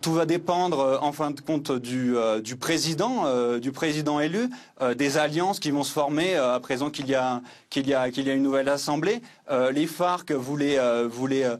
Tout va dépendre, en fin de compte, du président élu, des alliances qui vont se former à présent qu'il y a une nouvelle assemblée. Les FARC voulaient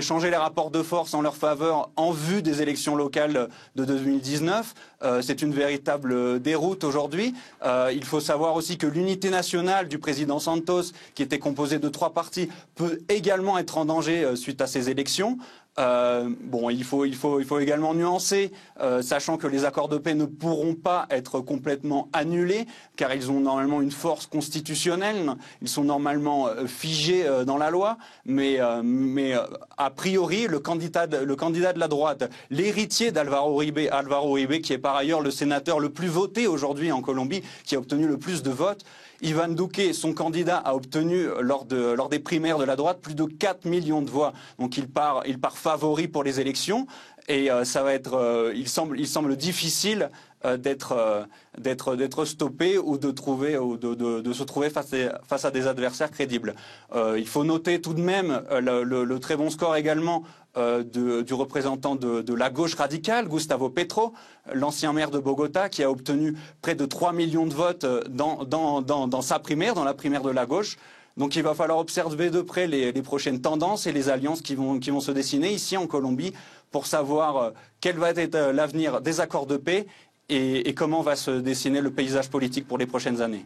changer les rapports de force en leur faveur en vue des élections locales de 2019. C'est une véritable déroute aujourd'hui. Il faut savoir aussi que l'unité nationale du président Santos, qui était composée de 3 partis, peut également être en danger suite à ces élections. Il faut également nuancer, sachant que les accords de paix ne pourront pas être complètement annulés, car ils ont normalement une force constitutionnelle, ils sont normalement figés dans la loi, mais a priori, le candidat de la droite, l'héritier d'Alvaro Uribe, qui est par ailleurs le sénateur le plus voté aujourd'hui en Colombie, qui a obtenu le plus de votes, Ivan Duque, son candidat, a obtenu lors des primaires de la droite plus de 4 millions de voix. Donc il part favori pour les élections et ça va être, il semble difficile d'être stoppé ou de se trouver face à des adversaires crédibles. Il faut noter tout de même le très bon score également du représentant de la gauche radicale, Gustavo Petro, l'ancien maire de Bogota, qui a obtenu près de 3 millions de votes dans sa primaire, dans la primaire de la gauche. Donc il va falloir observer de près les prochaines tendances et les alliances qui vont se dessiner ici en Colombie pour savoir quel va être l'avenir des accords de paix et comment va se dessiner le paysage politique pour les prochaines années.